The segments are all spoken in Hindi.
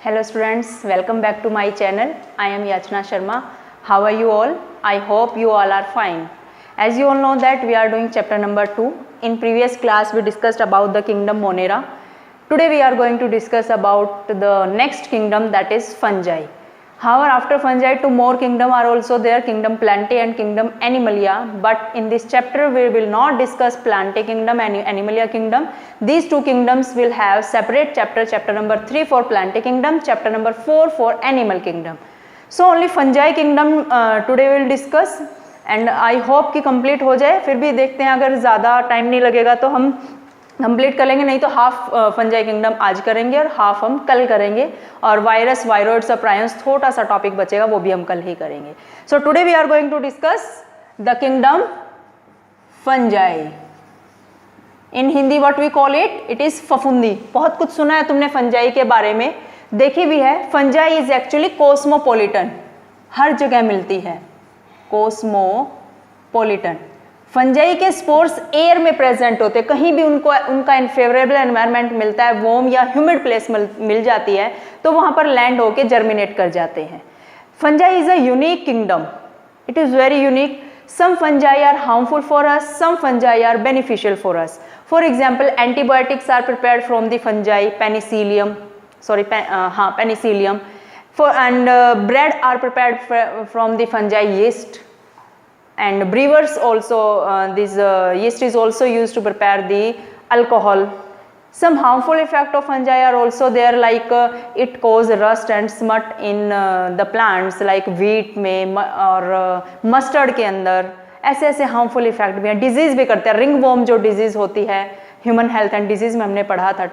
Hello students, welcome back to my channel. I am Yachna Sharma. How are you all? I hope you all are fine. As you all know that we are doing chapter number 2. In previous class we discussed about the kingdom Monera. Today we are going to discuss about the next kingdom, that is fungi. However, after fungi two more kingdom are also there, kingdom Plantae and kingdom Animalia, but in this chapter we will not discuss Plantae kingdom and Animalia kingdom. These two kingdoms will have separate chapter, chapter number 3 for Plantae kingdom, chapter number 4 for Animal kingdom. So only fungi kingdom today we will discuss and I hope कि complete हो जाए. फिर भी देखते हैं, अगर ज़्यादा टाइम नहीं लगेगा तो हम कंप्लीट कर लेंगे, नहीं तो हाफ फंजाई किंगडम आज करेंगे और हाफ हम कल करेंगे, और वायरस, वायरोइड्स और प्रायंस थोड़ा सा टॉपिक बचेगा, वो भी हम कल ही करेंगे. So today we are going to discuss the kingdom fungi. In Hindi what we call it, it is फफूंदी. बहुत कुछ सुना है तुमने फंजाई के बारे में, देखी भी है. फंजाई इज एक्चुअली कोस्मोपोलिटन, हर जगह मिलती है. कोस्मोपोलिटन. फंजाई के स्पोर्स एयर में प्रेजेंट होते हैं, कहीं भी उनको उनका इनफेवरेबल एनवायरनमेंट मिलता है, वार्म या ह्यूमिड प्लेस मिल जाती है, तो वहाँ पर लैंड होके जर्मिनेट कर जाते हैं. Fungi is a unique kingdom, it is very unique. Some fungi are harmful for us, some fungi are beneficial for us. For example, antibiotics are prepared from the fungi, penicillium, penicillium. For and bread are prepared from the fungi yeast. And brewers also, this yeast is also used to prepare the alcohol. Some harmful effect of fungi are also there, like it cause rust and smut in the plants, like wheat में और mustard के अंदर. ऐसे ऐसे harmful effect भी हैं. Disease भी करते हैं. ringworm जो disease होती है, human health and disease में हमने पढ़ा था,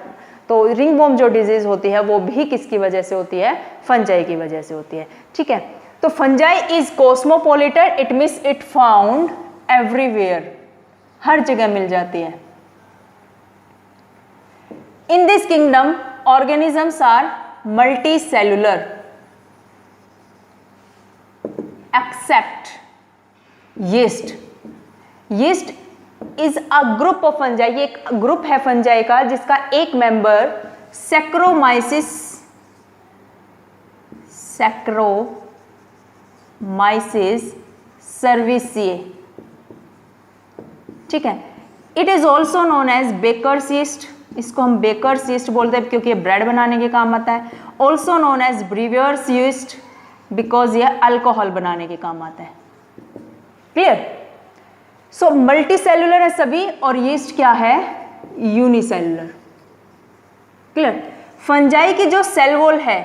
तो ringworm जो disease होती है वो भी किसकी वजह से होती है, fungi की वजह से होती है. ठीक है. तो fungi is cosmopolitan, it means it found everywhere, हर जगह मिल जाती है. In this kingdom organisms are multicellular except yeast. Yeast is a group of fungi, ये एक ग्रुप है फंजाई का जिसका एक मेंबर सैक्रोमाइसिस सर्विसिए. ठीक है. It is also known as baker's yeast, इसको हम बेकर्स यीस्ट बोलते हैं क्योंकि ये ब्रेड बनाने के काम आता है. Also known as brewer's yeast because ये अल्कोहल बनाने के काम आता है. क्लियर. सो मल्टी सेलुलर है सभी, और यीस्ट क्या है, यूनिसेलुलर. क्लियर. फंजाई की जो सेल वॉल है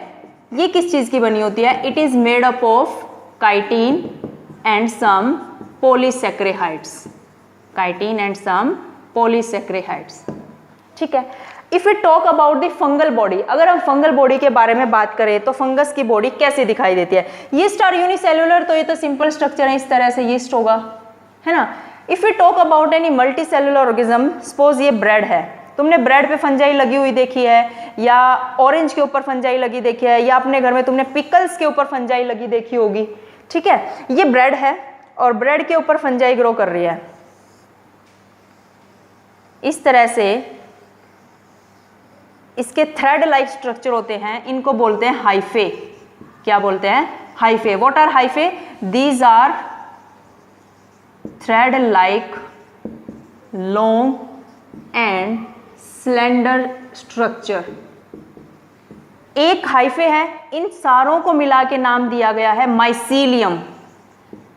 ये किस चीज की बनी होती है, it is made up of chitin and some polysaccharides. Chitin and some polysaccharides. ठीक है. If we talk about the fungal body, अगर हम फंगल बॉडी के बारे में बात करें तो फंगस की बॉडी कैसे दिखाई देती है. यीस्ट आर यूनिसेलुलर, तो ये तो सिंपल स्ट्रक्चर है, इस तरह से यीस्ट होगा, है ना. If we talk about any multi cellular organism, suppose ये ब्रेड है, तुमने ब्रेड पे फंजाई लगी हुई देखी है, या ऑरेंज के ऊपर फंजाई लगी देखी है, या अपने घर में तुमने पिकल्स के ऊपर फंजाई लगी देखी होगी. ठीक है. ये ब्रेड है और ब्रेड के ऊपर फंजाई ग्रो कर रही है. इस तरह से इसके थ्रेड लाइक स्ट्रक्चर होते हैं, इनको बोलते हैं हाइफे. क्या बोलते हैं, hyphae. What are hyphae, these are thread like long and slender structure. एक हाइफे है, इन सारों को मिला के नाम दिया गया है mycelium.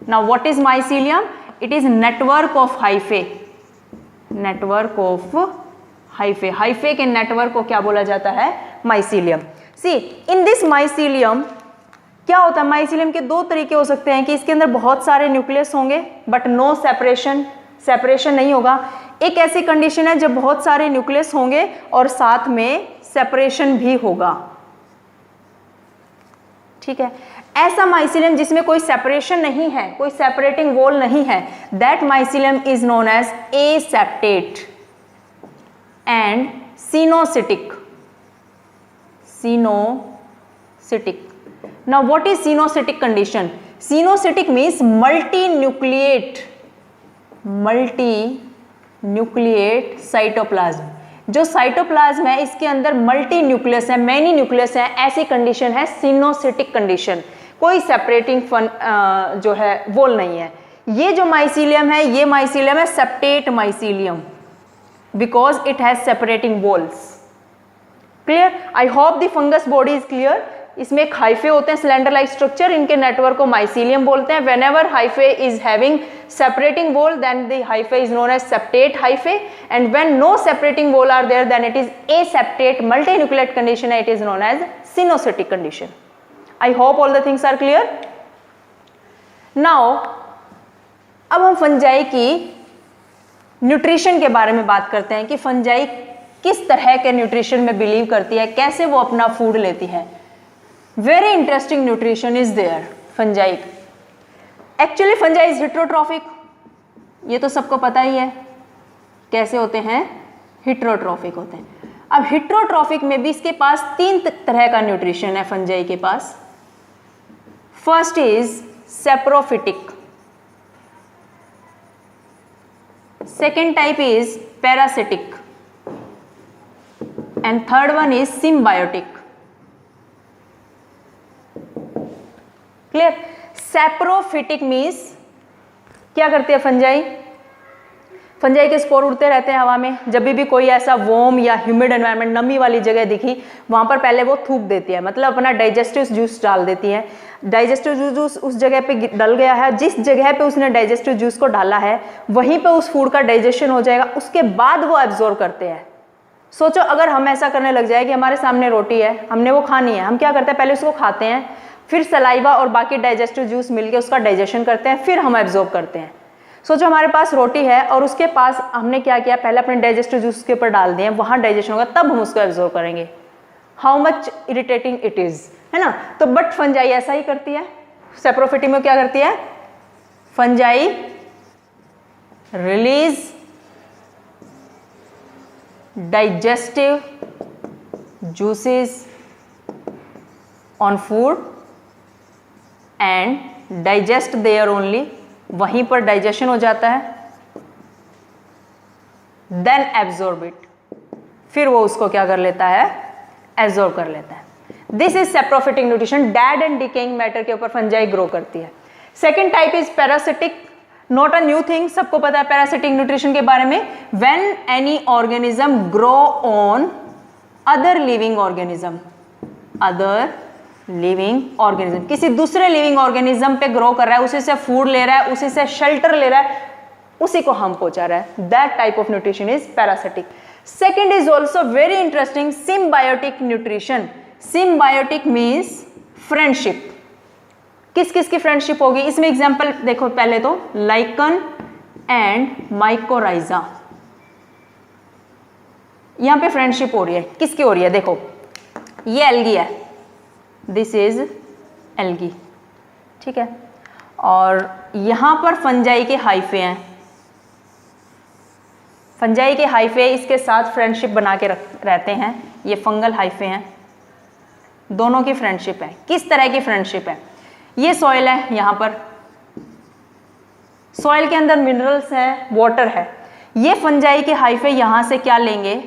Now what is mycelium, it is network of hyphae. Network of hyphae. Hyphae के नेटवर्क को क्या बोला जाता है, mycelium. See in this mycelium क्या होता है, माइसीलियम के दो तरीके हो सकते हैं कि इसके अंदर बहुत सारे न्यूक्लियस होंगे बट नो सेपरेशन नहीं होगा. एक ऐसी कंडीशन है जब बहुत सारे न्यूक्लियस होंगे और साथ में सेपरेशन भी होगा. ठीक है. ऐसा माइसीलियम जिसमें कोई सेपरेशन नहीं है, कोई सेपरेटिंग वॉल नहीं है, that mycelium is known as aseptate and coenocytic. Coenocytic. Now what is coenocytic condition, coenocytic means multinucleate cytoplasm. जो साइटोप्लाज्म है इसके अंदर मल्टी न्यूक्लियस है, मैनी न्यूक्लियस है, ऐसी कंडीशन है सिनोसिटिक कंडीशन, कोई सेपरेटिंग जो है वॉल नहीं है। ये जो माइसीलियम है ये माइसीलियम है septate mycelium because it has separating walls. Clear? I hope the fungus body is clear. इसमें एक हाइफे होते हैं सिलेंडर लाइक स्ट्रक्चर, इनके नेटवर्क को माइसीलियम बोलते हैं। Whenever hyphae is having separating wall then the hyphae is known as septate hyphae, and when no separating wall are there then it is aseptate multinucleate condition, it is known as sinusotic condition. I hope all the things are clear. Now अब हम फंजाई की न्यूट्रिशन के बारे में बात करते हैं कि फंजाई किस तरह के न्यूट्रिशन में बिलीव करती है, कैसे वो अपना फूड लेती है। Very interesting nutrition is there fungi. Actually fungi is heterotrophic, ये तो सबको पता ही है। कैसे होते हैं? हिट्रोट्रॉफिक होते हैं। अब हिट्रोट्रॉफिक में भी इसके पास 3 तरह का न्यूट्रिशन है फंजाई के पास। First is saprophytic, second type is parasitic and third one is symbiotic. Clear? Saprophytic means क्या करती है फंजाई? फंजाई के स्पोर उड़ते रहते हैं हवा में। जब भी कोई ऐसा वॉर्म या ह्यूमिड एनवायरनमेंट, नमी वाली जगह दिखी, वहां पर पहले वो थूक देती है, मतलब अपना डाइजेस्टिव जूस डाल देती है। डाइजेस्टिव जूस उस जगह पे डल गया है, जिस जगह पे उसने डाइजेस्टिव जूस को डाला है वहीं पे उस फूड का डाइजेशन हो जाएगा, उसके बाद वो एब्जॉर्ब करते हैं। सोचो अगर हम ऐसा करने लग जाए कि हमारे सामने रोटी है, हमने वो खानी है, हम क्या करते हैं? पहले उसको खाते हैं, फिर सलाइवा और बाकी डाइजेस्टिव जूस मिलके उसका डाइजेशन करते हैं, फिर हम एब्जॉर्ब करते हैं। सोचो हमारे पास रोटी है और उसके पास हमने क्या किया? पहले अपने डाइजेस्टिव जूस के ऊपर डाल दिए, वहाँ डाइजेशन होगा, तब हम उसको एब्जॉर्ब करेंगे। How much irritating it is, है ना? तो बट फंजाई ऐसा ही करती है। सेप्रोफिटिक में क्या करती है? Fungi release digestive juices on food and digest their only, वहीं पर डाइजेशन हो जाता है, देन एब्जॉर्ब इट, फिर वो उसको क्या कर लेता है? एब्जॉर्ब कर लेता है। This is saprophytic nutrition. Dead and decaying matter के ऊपर फंजाई ग्रो करती है। Second type is parasitic, not a new thing, सबको पता है पैरासिटिक न्यूट्रिशन के बारे में। When any organism grow on other living organism, other living organism, किसी दूसरे लिविंग ऑर्गेनिज्म पे ग्रो कर रहा है, उसी से फूड ले रहा है, उसी से शेल्टर ले रहा है, उसी को हार्म पहुंचा रहा है, that type of nutrition is parasitic. Second is also very interesting, symbiotic nutrition. Symbiotic means friendship. किस किस की फ्रेंडशिप होगी? इसमें एग्जाम्पल देखो, पहले तो लाइकन एंड माइकोराइजा, यहां पे फ्रेंडशिप हो रही है। किसकी हो रही है? देखो ये एल्गी है, दिस इज एल्गी, ठीक है, और यहां पर फंजाई के हाइफे हैं। फंजाई के हाइफे इसके साथ फ्रेंडशिप बना के रहते हैं, ये फंगल हाइफे हैं, दोनों की फ्रेंडशिप है। किस तरह की फ्रेंडशिप है? ये सॉइल है, यहां पर सॉइल के अंदर मिनरल्स हैं, वाटर है। ये फंजाई के हाइफे यहां से क्या लेंगे?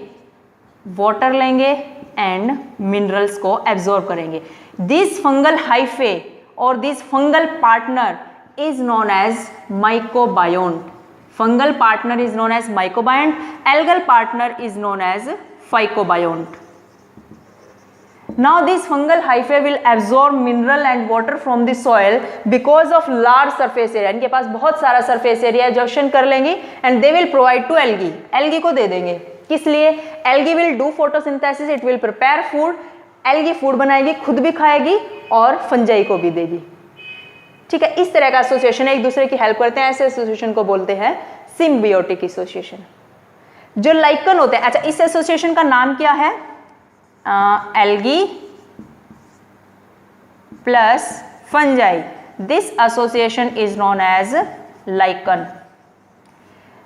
वाटर लेंगे एंड मिनरल्स को एब्जॉर्ब करेंगे। दिस फंगल हाइफे और this fungal partner is known as mycobiont. Fungal partner is known as mycobiont, algal partner is known as phycobiont. Now this fungal hyphae will absorb mineral and water from the soil because of large surface area. इनके पास बहुत सारा surface area एब्जॉर्प्शन कर लेंगी and they will provide to algae. algae को दे देंगे। किस लिए? algae will do photosynthesis, it will prepare food. algae food बनाएगी, खुद भी खाएगी और फंजाई को भी देगी। ठीक है, इस तरह का एसोसिएशन है, एक दूसरे की हेल्प करते हैं, ऐसे एसोसिएशन को बोलते हैं सिम्बियोटिक एसोसिएशन। जो लाइकन होते हैं, अच्छा इस एसोसिएशन का नाम क्या है? Algae plus fungi, this association is known as lichen.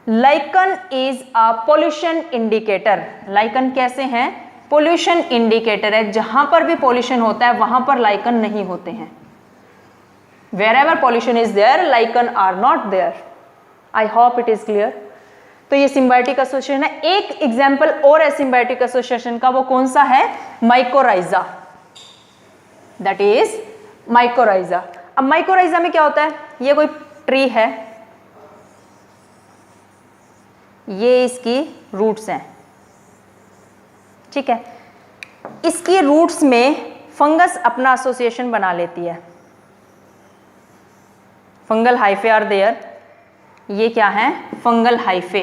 Lichen is a pollution indicator. Lichen कैसे हैं? पोल्यूशन इंडिकेटर है, जहां पर भी पोल्यूशन होता है वहां पर लाइकन नहीं होते हैं। Wherever pollution is there, lichen are not there. I hope it is clear. तो ये सिम्बायोटिक एसोसिएशन है। एक एग्जाम्पल और है सिम्बायोटिक एसोसिएशन का, वो कौन सा है? Mycorrhiza, that is mycorrhiza. अब माइकोराइजा में क्या होता है? ये कोई ट्री है, ये इसकी रूट्स हैं, ठीक है। इसकी रूट्स में फंगस अपना एसोसिएशन बना लेती है, फंगल हाइफे आर देयर। ये क्या है? Fungal hyphae.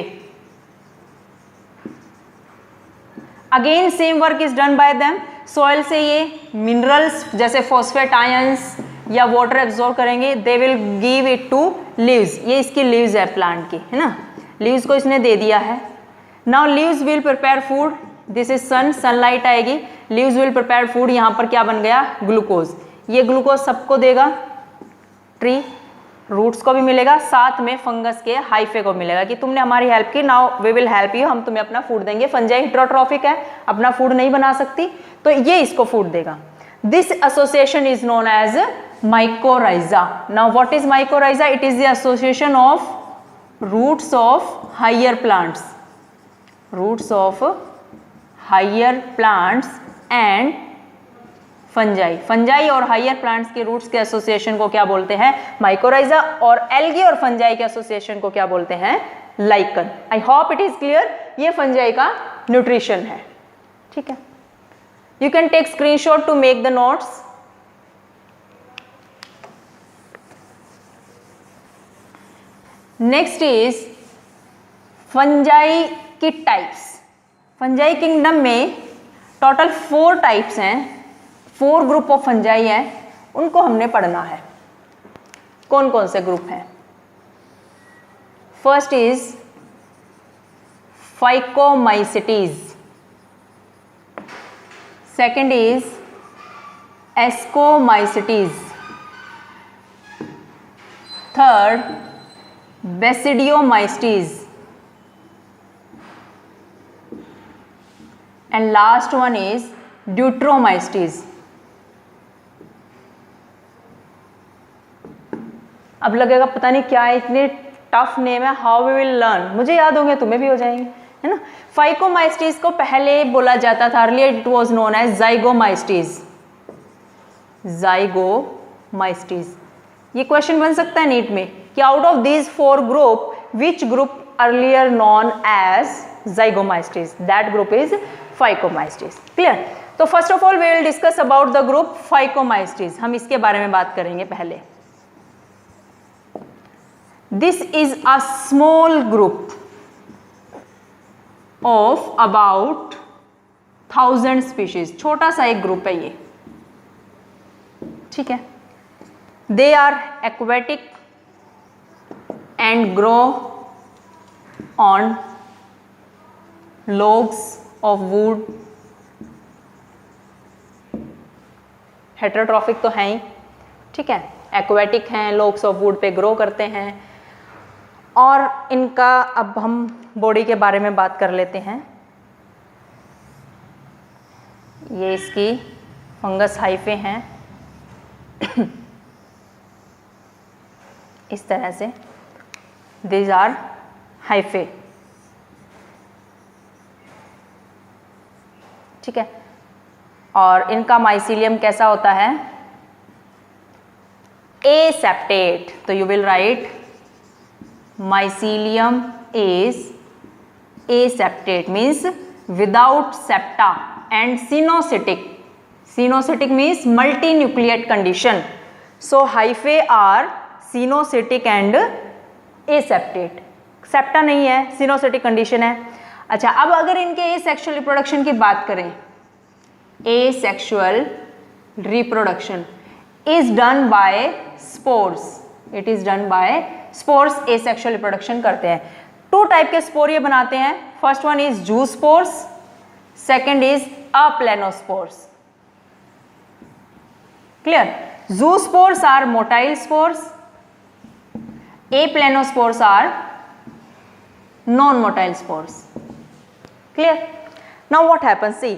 Again same work is done by them. Soil से ये मिनरल्स जैसे फॉस्फेट आयंस या वाटर एब्जॉर्ब करेंगे, they will give it to leaves. ये इसकी लीव्स है प्लांट की, है ना, लीव्स को इसने दे दिया है। Now leaves will prepare food, this is sun, sunlight आएगी, लीव्स विल प्रिपेयर फूड। यहाँ पर क्या बन गया? ग्लूकोज। ये ग्लूकोज सबको देगा, ट्री रूट्स को भी मिलेगा, साथ में फंगस के हाइफे को मिलेगा कि तुमने हमारी हेल्प की, now we will help you, हम तुम्हें अपना फूड देंगे। फंजाई हेटेरोट्रॉफिक है, अपना फूड नहीं बना सकती, तो ये इसको फूड देगा। This association is known as mycorrhiza. Now what is mycorrhiza? It is the association of roots of higher plants, roots of higher plants and fungi. fungi और higher plants के roots के एसोसिएशन को क्या बोलते हैं? mycorrhiza। और algae और fungi के एसोसिएशन को क्या बोलते हैं? lichen। I hope it is clear। ये fungi का न्यूट्रिशन है, ठीक है। You can take screenshot to make the notes। Next is fungi की टाइप्स। फंजाई किंगडम में टोटल 4 टाइप्स हैं, 4 ग्रुप ऑफ फंजाई हैं, उनको हमने पढ़ना है। कौन कौन से ग्रुप हैं? First is phycomycetes, second is ascomycetes, third Basidiomycetes, and last one is Deuteromycetes। अब लगेगा पता नहीं क्या है, इतने टफ नेम है, हाउ वी विल लर्न। मुझे याद होंगे, तुम्हें भी हो जाएंगे, है ना। फाइकोमाइस्टीज को पहले बोला जाता था, earlier it was known as zygomycetes, zygomycetes. ये क्वेश्चन बन सकता है नीट में कि out of these 4 group which group earlier known as zygomycetes? That group is phycomycetes. Clear? तो first of all we will discuss about the group phycomycetes. हम इसके बारे में बात करेंगे पहले। This is a small group of about 1000 species. छोटा सा एक ग्रुप है ये, ठीक है। दे are aquatic and grow on logs of wood। Heterotrophic तो हैं ही, ठीक है, एक्वेटिक हैं, logs of wood पे ग्रो करते हैं। और इनका अब हम बॉडी के बारे में बात कर लेते हैं। ये इसकी फंगस हाइफे हैं इस तरह से, these are hyphae, ठीक है। और इनका माइसीलियम कैसा होता है? एसेप्टेट। तो you will write mycelium is aseptate, means without septa and coenocytic. Coenocytic means multinucleate condition. So hyphae are coenocytic and aseptate. Septa नहीं है, सिनोसिटिक कंडीशन है। अच्छा, अब अगर इनके एसेक्सुअल रिप्रोडक्शन की बात करें, asexual reproduction is done by spores. It is done by spores. Asexual reproduction करते हैं। 2 टाइप के स्पोर ये बनाते हैं। First one is zoospores, second is aplanospores. Clear? Zoospores are motile spores, aplanospores are non-motile spores। Clear? Now what happens? See,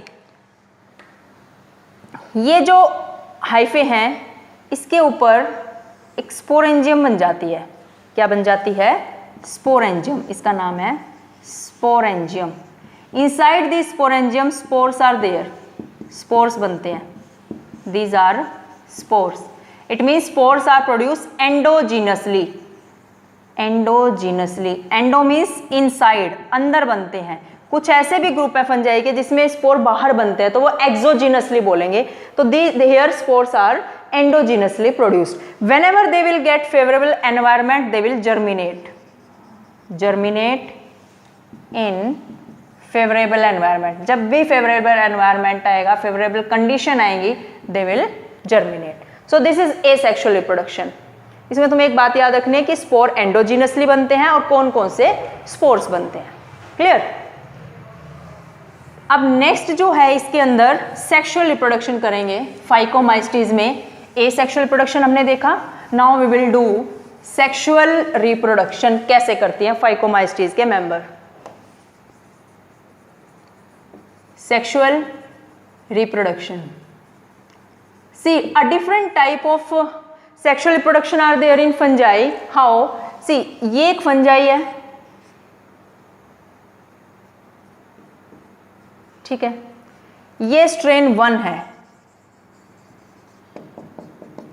ये जो हाइफे हैं इसके ऊपर एक स्पोरेंजियम बन जाती है। क्या बन जाती है? स्पोरेंजियम। इसका नाम है sporangium. Inside the sporangium spores are there, spores बनते हैं, these are spores. It means spores are produce endogenously, endogenously, endo means inside, अंदर बनते हैं। कुछ ऐसे भी ग्रुप है फंजाई के जिसमें स्पोर बाहर बनते हैं तो वो एक्सोजीनसली बोलेंगे, तो there spores are endogenously produced. Whenever they will get favourable environment they will germinate, germinate in favourable environment. जब भी फेवरेबल एनवायरनमेंट आएगा, फेवरेबल कंडीशन आएंगी, they will germinate. So this is asexual reproduction. इसमें तुम्हें एक बात याद रखनी है कि स्पोर एंडोजीनसली बनते हैं और कौन कौन से स्पोर्स बनते हैं। क्लियर? अब नेक्स्ट जो है इसके अंदर सेक्सुअल रिप्रोडक्शन करेंगे फाइकोमाइस्टीज में। एसेक्सुअल रिप्रोडक्शन हमने देखा, now we will do sexual reproduction कैसे करती हैं फाइकोमाइस्टीज के member. Sexual reproduction, see a different type of sexual reproduction are there in fungi. How? See ये एक फंजाई है, ठीक है, ये स्ट्रेन 1 है,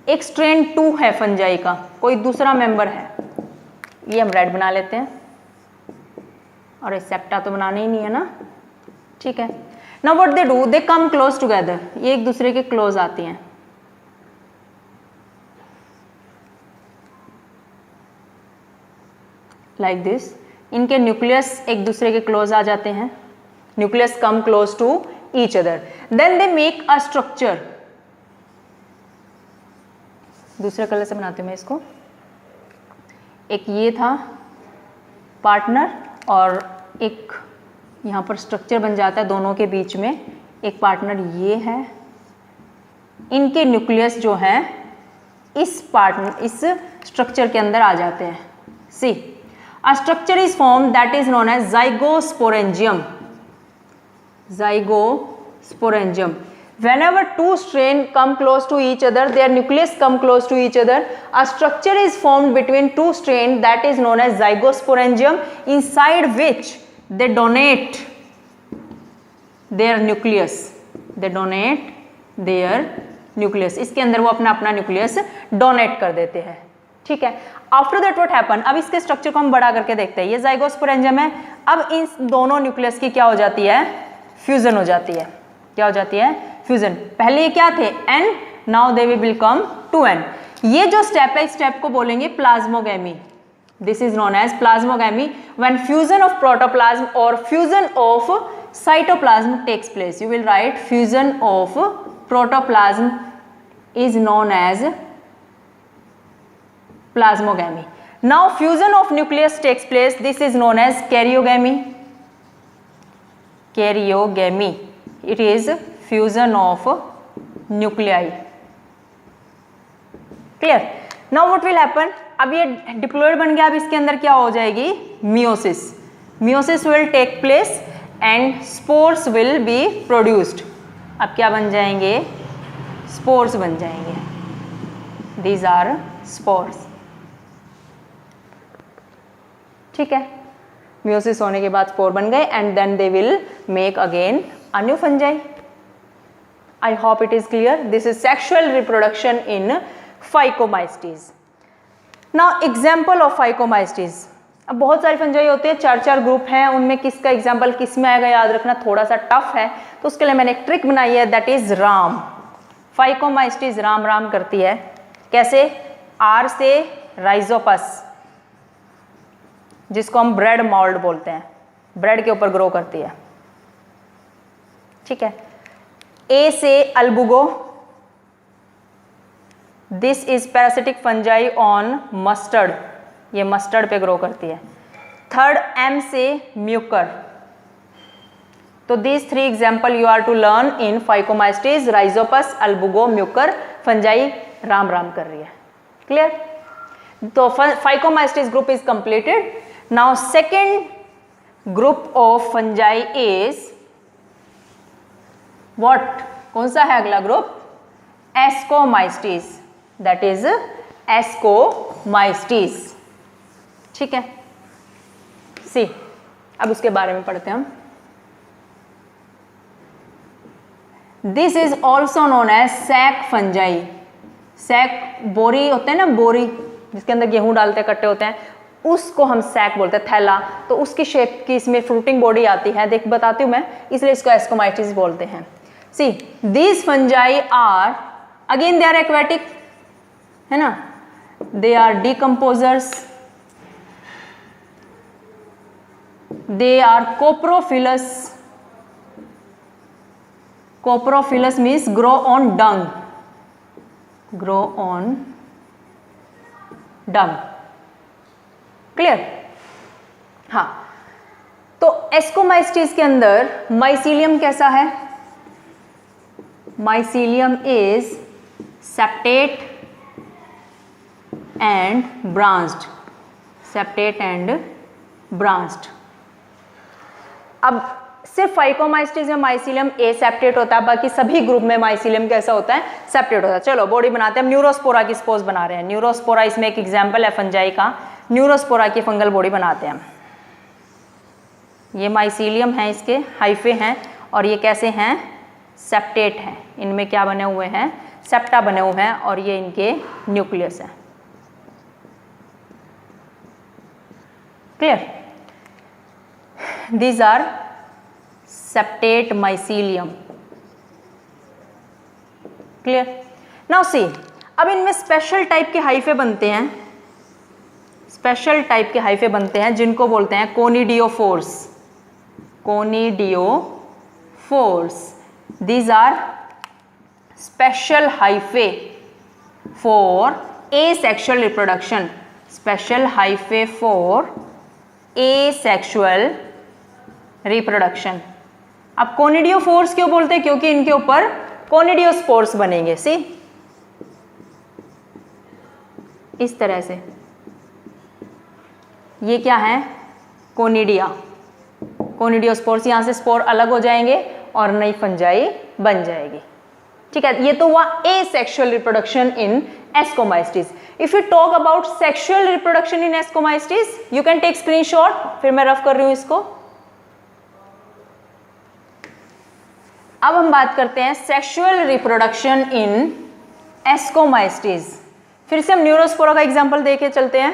एक स्ट्रेन 2 है फंजाई का, कोई दूसरा मेंबर है, ये हम रेड बना लेते हैं, और ये सेप्टा तो बनाना ही नहीं है ना, ठीक है। Now what they do, they come close together, ये एक दूसरे के क्लोज आती हैं, लाइक दिस। इनके न्यूक्लियस एक दूसरे के क्लोज आ जाते हैं, nucleus come close to each other, then they make a structure. दूसरे कलर से बनाती हूँ मैं इसको। एक ये था पार्टनर और एक यहाँ पर स्ट्रक्चर बन जाता है दोनों के बीच में, एक पार्टनर ये है, इनके न्यूक्लियस जो है इस पार्टनर इस स्ट्रक्चर के अंदर आ जाते हैं। सी a structure is formed that is known as zygosporangium, zygosporangium। whenever two strain come close to each other, their nucleus come close to each other, a structure is formed between two strain that is known as zygosporangium, inside which they donate their nucleus, they donate their nucleus। इसके अंदर वो अपना अपना न्यूक्लियस डोनेट कर देते हैं, ठीक है। आफ्टर दैट व्हाट हैपन, अब इसके स्ट्रक्चर को हम बड़ा करके देखते हैं। ये ज़ाइगोस्पोरेंजियम है, अब इन दोनों न्यूक्लियस की क्या हो जाती है, फ्यूजन हो जाती है। क्या हो जाती है, फ्यूजन। पहले ये क्या थे, N, now they will become 2N। ये जो स्टेप है, इस स्टेप को बोलेंगे plasmogamy, this is known as plasmogamy. When fusion of protoplasm और fusion of cytoplasm takes place, you will write fusion of protoplasm is known as plasmogamy. Now fusion of nucleus takes place, this is known as karyogamy, karyogamy, it is fusion of nuclei, clear। Now what will happen, अब ये डिप्लॉयड बन गया, अब इसके अंदर क्या हो जाएगी, meiosis, meiosis will take place and spores will be produced। अब क्या बन जाएंगे, स्पोर्स बन जाएंगे, दीज आर स्पोर्स, ठीक है। मियोसिस होने के बाद स्पोर बन गए and then they will make again a new fungi. I hope it is clear. This is sexual reproduction in phycomycetes. Now example of phycomycetes. अब बहुत सारी फंजाई होते हैं, 4-4 ग्रुप हैं, उनमें किसका एग्जाम्पल किस में आएगा याद रखना थोड़ा सा टफ है, तो उसके लिए मैंने एक ट्रिक बनाई है, दैट इज राम। फाइकोमाइस्टीज राम राम करती है, कैसे, आर से राइजोपस, जिसको हम ब्रेड मोल्ड बोलते हैं, ब्रेड के ऊपर ग्रो करती है, ठीक है। ए से Albugo, this is parasitic fungi on mustard, ये मस्टर्ड पे ग्रो करती है। थर्ड एम से म्यूकर, तो these 3 example you are to learn in phycomycetes, Rhizopus, Albugo, Mucor, fungi Ram Ram कर रही है, क्लियर। तो phycomycetes group is completed. Now second group of fungi is what, कौन सा है अगला group, ascomycetes, that is ascomycetes, ठीक है। सी अब उसके बारे में पढ़ते हैं हम। This is also known as sac fungi. Sac बोरी होते हैं ना, बोरी जिसके अंदर गेहूं डालते हैं, कट्टे होते हैं, उसको हम सैक बोलते हैं, थैला। तो उसकी शेप की इसमें फ्रूटिंग बॉडी आती है, देख बताती हूँ मैं, इसलिए इसको एस्कोमाइटिस बोलते हैं। See these fungi are again they are aquatic, है ना, they are decomposers, they are coprophilous. Coprophilous means grow on dung, grow on dung. Clear? हाँ, तो एस्कोमाइस्टीज के अंदर माइसीलियम कैसा है? Mycelium is septate and branched, septate and branched. अब सिर्फ फाइकोमाइस्टीज में माइसीलियम ए सेप्टेट होता है, बाकी सभी ग्रुप में माइसीलियम कैसा होता है? सेप्टेट होता है। चलो बॉडी बनाते हैं हम। न्यूरोस्पोरा की स्पोज बना रहे हैं। न्यूरोस्पोरा इसमें एक एग्जाम्पल है फंजाई का। न्यूरोस्पोरा की फंगल बॉडी बनाते हैं हम। ये माइसीलियम है, इसके हाइफे हैं, और ये कैसे हैं? सेप्टेट हैं। इनमें क्या बने हुए हैं? सेप्टा बने हुए हैं, और ये इनके न्यूक्लियस है। Clear? These are septate mycelium. Clear? Now see, अब इनमें स्पेशल टाइप के हाइफे बनते हैं, स्पेशल टाइप के हाइफे बनते हैं जिनको बोलते हैं conidiophores. Conidiophores, these are special hyphae for asexual reproduction. Special hyphae for asexual reproduction. अब कोनिडियोफोर्स क्यों बोलते हैं? क्योंकि इनके ऊपर कोनिडियोस्पोर्स बनेंगे। सी, इस तरह से। ये क्या है? Conidia, conidiospores. यहाँ से स्पोर अलग हो जाएंगे और नई फंजाई बन जाएगी। ठीक है, ये तो हुआ asexual reproduction in ascomycetes. If you talk about sexual reproduction in ascomycetes, you can take screenshot, फिर मैं रफ कर रही हूं इसको। अब हम बात करते हैं सेक्सुअल रिप्रोडक्शन इन एस्कोमाइस्टीज। फिर से हम न्यूरोस्पोरा का एग्जांपल देके चलते हैं।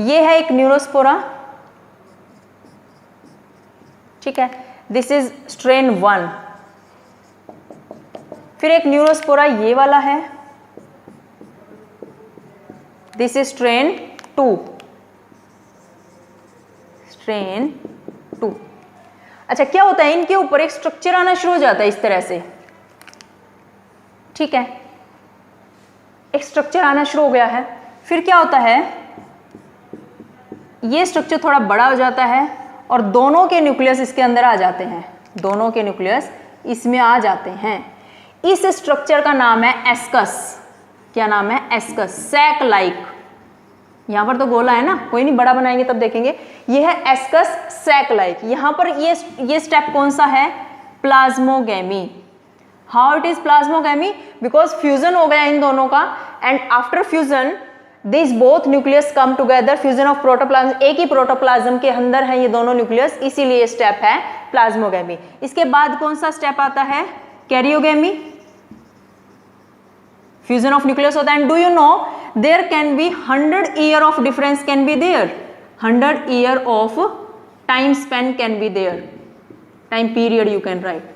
ये है एक न्यूरोस्पोरा, ठीक है, दिस इज स्ट्रेन 1। फिर एक न्यूरोस्पोरा ये वाला है, दिस इज स्ट्रेन 2, स्ट्रेन 2। अच्छा, क्या होता है? इनके ऊपर एक स्ट्रक्चर आना शुरू हो जाता है इस तरह से। ठीक है, एक स्ट्रक्चर आना शुरू हो गया है। फिर क्या होता है? ये स्ट्रक्चर थोड़ा बड़ा हो जाता है और दोनों के न्यूक्लियस इसके अंदर आ जाते हैं, दोनों के न्यूक्लियस इसमें आ जाते हैं। इस स्ट्रक्चर का नाम है एस्कस। क्या नाम है? Ascus, sac like. यहां पर तो गोला है ना, कोई नहीं, बड़ा बनाएंगे तब देखेंगे। ये है एस्कस सैक लाइक। यहां पर ये स्टेप कौन सा है? Plasmogamy. How it is plasmogamy? Because fusion हो गया इन दोनों का, and after fusion this both nucleus come together, fusion of protoplasm. एक ही प्रोटोप्लाज्म के अंदर है ये दोनों न्यूक्लियस, इसीलिए स्टेप है प्लाज्मोगेमी। इसके बाद कौन सा स्टेप आता है? कैरियोगेमी। फ्यूजन ऑफ न्यूक्लियस होता है। And do you know there can be 100 year of difference can be there, 100 year of time span can be there, time period you can write,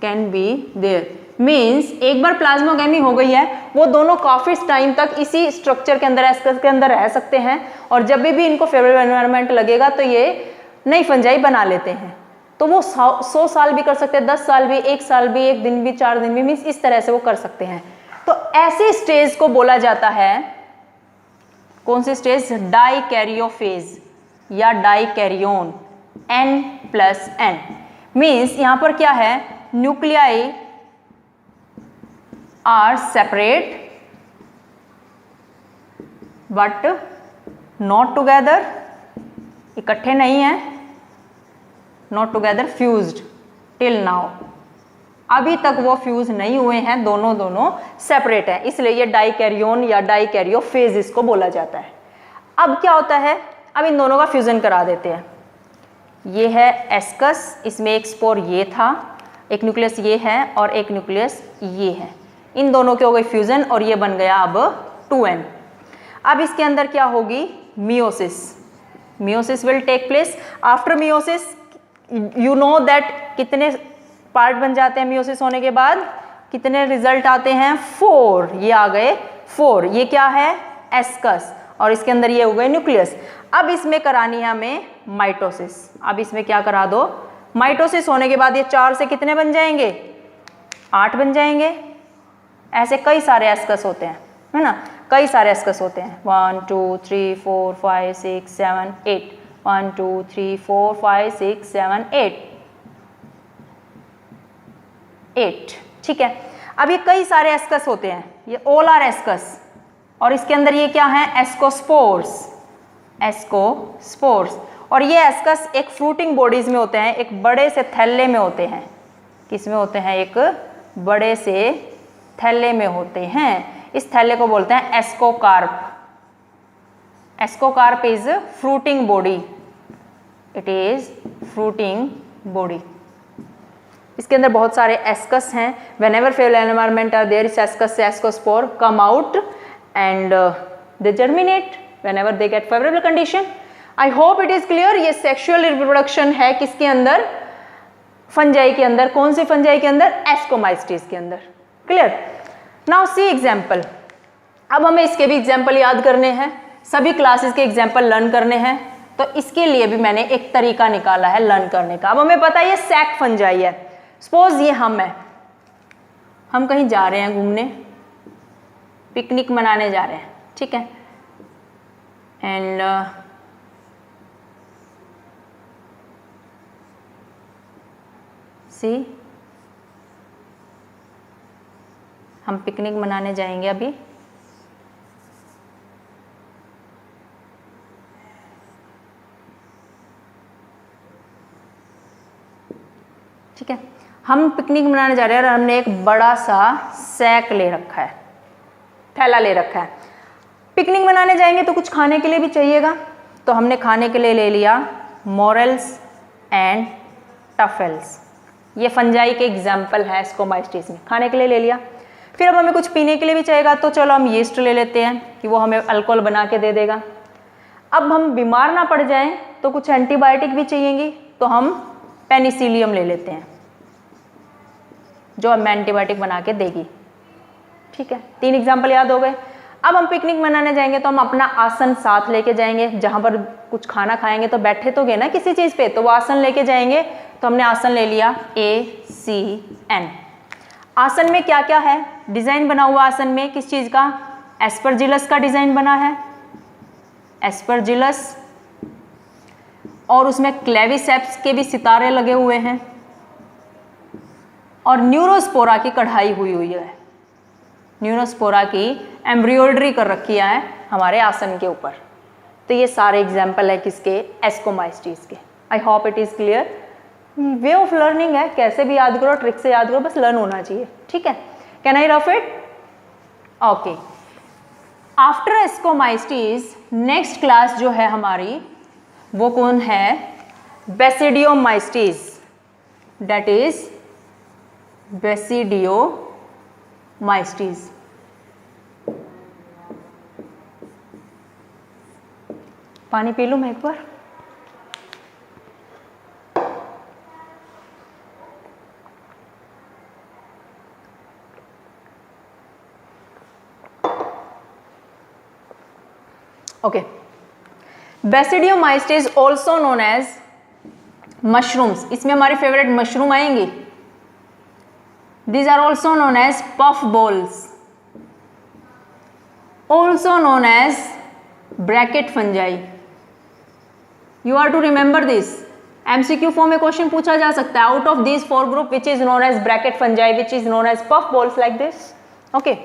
can be there. Means एक बार प्लाज्मोगेमी हो गई है, वो दोनों काफी टाइम तक इसी स्ट्रक्चर के अंदर, एस्कस के अंदर रह सकते हैं, और जब भी इनको फेवरेबल एनवायरनमेंट लगेगा तो ये नई फंजाई बना लेते हैं। तो वो 100 साल भी कर सकते हैं, 10 साल भी, 1 साल भी, 1 दिन भी, 4 दिन भी, मीन्स इस तरह से वो कर सकते हैं। तो ऐसे स्टेज को बोला जाता है, कौन सी स्टेज? डाइकैरियोफेज या डाइकैरियोन, N+N। मीन्स यहां पर क्या है? Nuclei are separate but not together, इकट्ठे नहीं है, not together fused till now. अभी तक वो फ्यूज नहीं हुए हैं, दोनों सेपरेट हैं, इसलिए ये डाइकैरियोन या डाइकैरियोफेज इसको बोला जाता है। अब क्या होता है? अब इन दोनों का फ्यूज़न करा देते हैं। ये है एस्कस, इसमें एक स्पोर ये था, एक न्यूक्लियस ये है और एक न्यूक्लियस ये है। इन दोनों के हो गए फ्यूज़न और ये बन गया अब 2n। अब इसके अंदर क्या होगी? Meiosis. Meiosis will take place. After meiosis you know that कितने पार्ट बन जाते हैं मियोसिस होने के बाद? कितने रिजल्ट आते हैं? 4। ये आ गए 4। ये क्या है? एस्कस। और इसके अंदर ये हो गए न्यूक्लियस। अब इसमें करानी है हमें माइटोसिस। अब इसमें क्या करा दो? माइटोसिस होने के बाद ये 4 से कितने बन जाएंगे? 8 बन जाएंगे। ऐसे कई सारे एस्कस होते हैं, है ना? कई सारे एस्कस होते हैं। 1 2 3 4 5 6 7 8। 1 2 3 4 5 6 7 8। ठीक है। अब ये कई सारे एस्कस होते हैं, ये ऑल आर एस्कस। और इसके अंदर ये क्या है? एस्कोस्पोर्स। एस्कोस्पोर्स। और ये एस्कस एक फ्रूटिंग बॉडीज में होते हैं, एक बड़े से थैले में होते हैं। किस में होते हैं? एक बड़े से थैले में होते हैं। इस थैले को बोलते हैं ascocarp. Ascocarp is fruiting body. It is fruiting body. इसके अंदर बहुत सारे एस्कस हैं। Whenever favourable environment are there, इस एस्कस से ascospore come out and they germinate whenever they get favourable condition. I hope it is clear. ये सेक्सुअल रिप्रोडक्शन है किसके अंदर? फंजाई के अंदर। कौन सी फंजाई के अंदर? एस्कोमाइस्टीज के अंदर। क्लियर? नाउ सी एग्जाम्पल। अब हमें इसके भी एग्जाम्पल याद करने हैं, सभी क्लासेस के एग्जाम्पल लर्न करने हैं। तो इसके लिए भी मैंने एक तरीका निकाला है लर्न करने का। अब हमें पता है ये सैक फंजाई है। सपोज ये हम कहीं जा रहे हैं घूमने, पिकनिक मनाने जा रहे हैं, ठीक है? एंड सी हम पिकनिक मनाने जाएंगे अभी। ठीक है, हम पिकनिक मनाने जा रहे हैं और हमने एक बड़ा सा सैक ले रखा है, थैला ले रखा है। पिकनिक मनाने जाएंगे तो कुछ खाने के लिए भी चाहिएगा, तो हमने खाने के लिए ले लिया मोरेल्स एंड टफेल्स। ये फंजाई के एग्जाम्पल है एस्कोमाइस्टीज में, खाने के लिए ले लिया। फिर अब हमें कुछ पीने के लिए भी चाहिएगा, तो चलो हम यीस्ट ले लेते हैं कि वो हमें अल्कोहल बना के दे देगा। अब हम बीमार ना पड़ जाएं तो कुछ एंटीबायोटिक भी चाहिएंगी, तो हम पेनिसिलियम ले लेते हैं जो हमें एंटीबायोटिक बना के देगी। ठीक है, 3 एग्जाम्पल याद हो गए। अब हम पिकनिक मनाने जाएंगे तो हम अपना आसन साथ लेके जाएंगे। जहाँ पर कुछ खाना खाएंगे तो बैठे तो गए ना किसी चीज़ पे, तो वो आसन लेके जाएंगे। तो हमने आसन ले लिया ACN। आसन में क्या क्या है? डिज़ाइन बना हुआ आसन में किस चीज़ का? एस्परजिलस का डिज़ाइन बना है, एस्परजिलस, और उसमें क्लेविसेप्स के भी सितारे लगे हुए हैं और न्यूरोस्पोरा की कढ़ाई हुई है। न्यूरोस्पोरा की एम्ब्रियोइडरी कर रखी है हमारे आसन के ऊपर। तो ये सारे एग्जाम्पल है किसके? एस्कोमाइस्टीज के। आई hope it is clear. Way of learning है, कैसे भी याद करो, ट्रिक से याद करो, बस लर्न होना चाहिए। ठीक है, can I rough it? Okay, after ascomycetes next class जो है हमारी वो कौन है? बेसिडियोमाइस्टीज। That is basidiomycetes. पानी पी लूं मैं एक बार। Okay, basidiomycetes also known as mushrooms. इसमें हमारी फेवरेट मशरूम आएंगी। These are also known as puff balls, also known as bracket fungi. You are to remember this. MCQ form में क्वेश्चन पूछा जा सकता है। Out of these 4 group, which is known as bracket fungi, which is known as puff balls like this. Okay.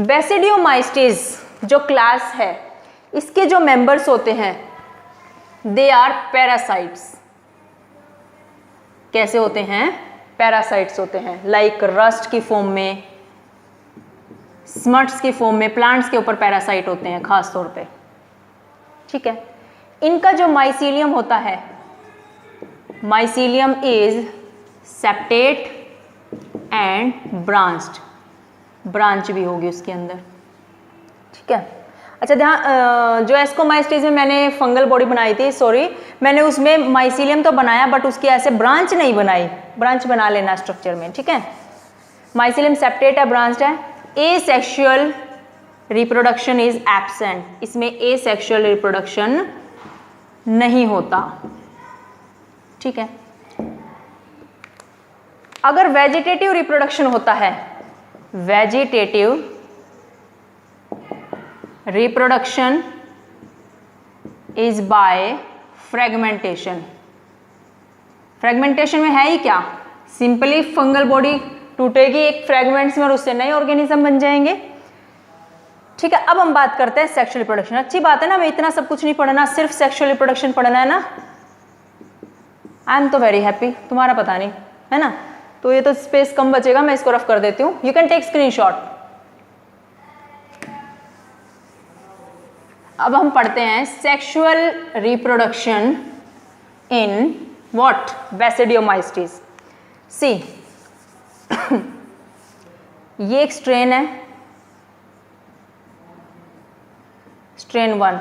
Basidiomystes जो क्लास है, इसके जो मेंबर्स होते हैं दे आर पैरासाइट्स। कैसे होते हैं? पैरासाइट्स होते हैं। लाइक रस्ट की फॉर्म में, स्मट्स की फॉर्म में, प्लांट्स के ऊपर पैरासाइट होते हैं खास तौर पे। ठीक है, इनका जो माइसीलियम होता है, mycelium is septate and branched, branch भी होगी उसके अंदर, ठीक है। अच्छा ध्यान, जो एस्कोमाइस्टीज में मैंने फंगल बॉडी बनाई थी, सॉरी, मैंने उसमें माइसीलियम तो बनाया बट उसकी ऐसे ब्रांच नहीं बनाई, ब्रांच बना लेना स्ट्रक्चर में, ठीक है। माइसीलियम सेप्टेट है, ब्रांच्ड है। एसेक्सुअल रिप्रोडक्शन इज एब्सेंट, इसमें एसेक्सुअल रिप्रोडक्शन नहीं होता, ठीक है। अगर वेजिटेटिव रिप्रोडक्शन होता है, vegetative reproduction is by fragmentation. Fragmentation में है ही क्या, सिंपली फंगल बॉडी टूटेगी एक फ्रेगमेंट्स में और उससे नए ऑर्गेनिज्म बन जाएंगे, ठीक है। अब हम बात करते हैं सेक्सुअल रिप्रोडक्शन। अच्छी बात है ना, हमें इतना सब कुछ नहीं पढ़ना, सिर्फ सेक्सुअल रिप्रोडक्शन पढ़ना है ना। आई एम तो वेरी हैप्पी, तुम्हारा पता नहीं है ना। तो ये तो स्पेस कम बचेगा, मैं इसको रफ कर देती हूँ, यू कैन टेक स्क्रीनशॉट। अब हम पढ़ते हैं सेक्सुअल रिप्रोडक्शन इन व्हाट, बेसिडियोमाइस्टीज। सी ये एक स्ट्रेन है, स्ट्रेन 1,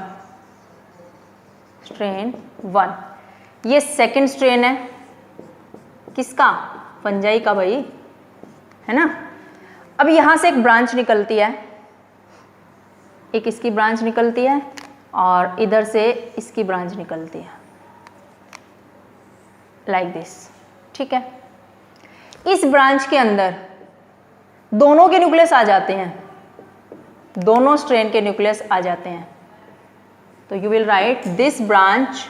स्ट्रेन 1। ये सेकंड स्ट्रेन है, किसका, फंजाई का भाई, है ना। अब यहां से एक ब्रांच निकलती है, एक इसकी ब्रांच निकलती है और इधर से इसकी ब्रांच निकलती है, लाइक दिस, ठीक है। इस ब्रांच के अंदर दोनों के न्यूक्लियस आ जाते हैं, दोनों स्ट्रेन के न्यूक्लियस आ जाते हैं। तो you will right this branch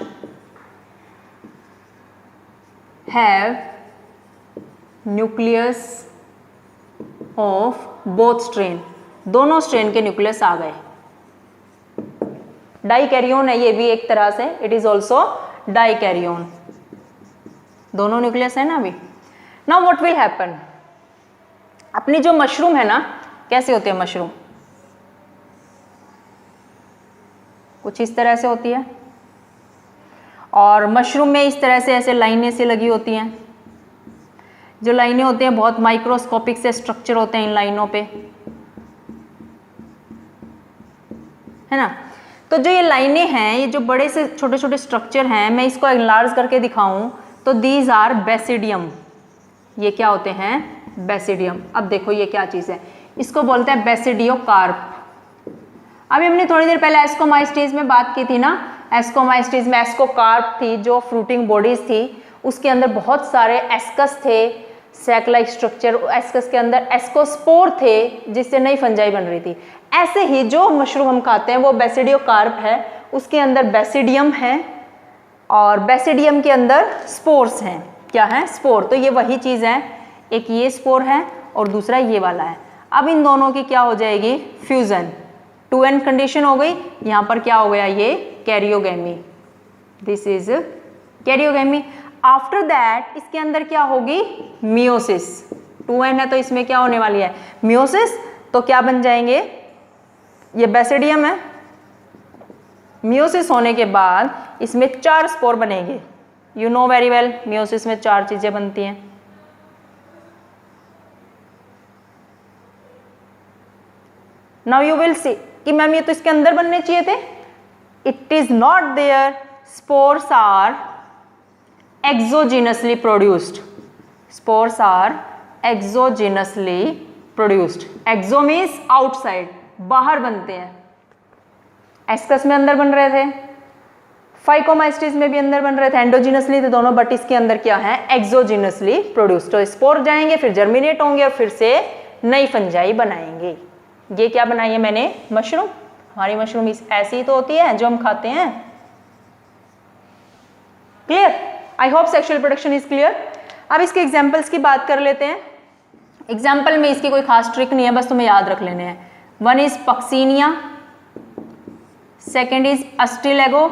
have nucleus of both strain, दोनों स्ट्रेन के न्यूक्लियस आ गए। डाइकैरियोन है ये भी एक तरह से, इट इज ऑल्सो डाइकैरियोन, दोनों न्यूक्लियस है ना अभी। नाउ व्हाट विल हैपन, अपनी जो मशरूम है ना, कैसे होते हैं मशरूम, कुछ इस तरह से होती है, और मशरूम में इस तरह से ऐसे लाइनें से लगी होती हैं। जो लाइनें होती हैं बहुत माइक्रोस्कोपिक से स्ट्रक्चर होते हैं इन लाइनों पे, है ना। तो जो ये लाइनें हैं, ये जो बड़े से छोटे छोटे स्ट्रक्चर हैं, मैं इसको एनलार्ज करके दिखाऊं तो दीज आर बेसिडियम, ये क्या होते हैं, बेसिडियम। अब देखो ये क्या चीज़ है, इसको बोलते हैं बेसिडियोकार्प। अभी हमने थोड़ी देर पहले एस्कोमाइस्टीज में बात की थी ना, एस्कोमाइस्टीज में एस्कोकार्प थी जो फ्रूटिंग बॉडीज थी, उसके अंदर बहुत सारे एस्कस थे, सैक लाइक स्ट्रक्चर, एस्कस के अंदर एस्कोस्पोर थे जिससे नई फंजाई बन रही थी। ऐसे ही जो मशरूम हम खाते हैं वो बेसिडियोकार्प है, उसके अंदर बेसिडियम है और बेसिडियम के अंदर स्पोर्स हैं। क्या है, स्पोर। तो ये वही चीज़ है, एक ये स्पोर है और दूसरा ये वाला है। अब इन दोनों की क्या हो जाएगी, फ्यूजन, 2n कंडीशन हो गई। यहाँ पर क्या हो गया, ये karyogamy, this is karyogamy. After that इसके अंदर क्या होगी, मियोसिस। 2n है तो इसमें क्या होने वाली है, मियोसिस। तो क्या बन जाएंगे, ये बेसिडियम है, मियोसिस होने के बाद इसमें 4 स्पोर बनेंगे। You know very well, meiosis में 4 चीजें बनती हैं। नाउ यू विल सी कि मैम ये तो इसके अंदर बनने चाहिए थे, it is not there. Spores are exogenously produced, spores are exogenously produced. Exo means outside, बाहर बनते हैं। एस्कस में अंदर बन रहे थे, फाइकोमाइस्टीज में भी अंदर बन रहे थे, एंडोजिनसली थे दोनों, बट इसके अंदर क्या है, एक्सोजिनसली प्रोड्यूस्ड। तो स्पोर जाएंगे, फिर जर्मिनेट होंगे और फिर से नई फंजाई बनाएंगे। ये क्या बनाई है मैंने, मशरूम। हमारी मशरूम ऐसी ही तो होती है जो हम खाते हैं। Clear, I hope sexual reproduction is clear. अब इसके एग्जाम्पल्स की बात कर लेते हैं। एग्जाम्पल में इसकी कोई खास ट्रिक नहीं है, बस तुम्हें याद रख लेने हैं। One is Puccinia, second is Ustilago,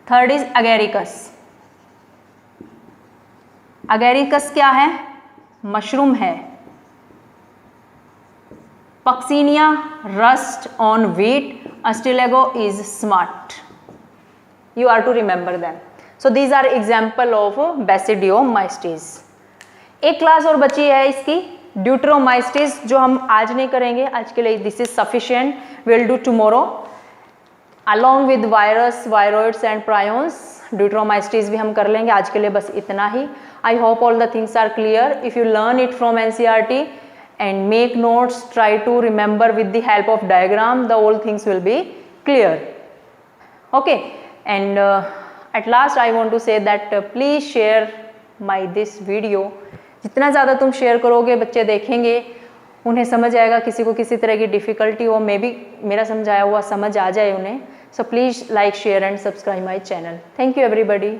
third is Agaricus. Agaricus क्या है, मशरूम है। Puccinia rust on wheat. Astillego is smart. You are to remember them. So these are example of Basidiomystes. एक क्लास और बची है इसकी Deuteromystes, जो हम आज नहीं करेंगे. आज के लिए this is sufficient. We'll do tomorrow. Along with virus, viroids and prions, Deuteromystes भी हम कर लेंगे. आज के लिए बस इतना ही. I hope all the things are clear. If you learn it from NCERT and make notes, try to remember with the help of diagram, the whole things will be clear. Okay, and at last I want to say that please share my this video. जितना ज़्यादा तुम शेयर करोगे बच्चे देखेंगे, उन्हें समझ आएगा. किसी को किसी तरह की डिफ़िकल्टी हो, मे बी मेरा समझाया हुआ समझ आ जाए उन्हें. So please like, share and subscribe my channel. Thank you everybody.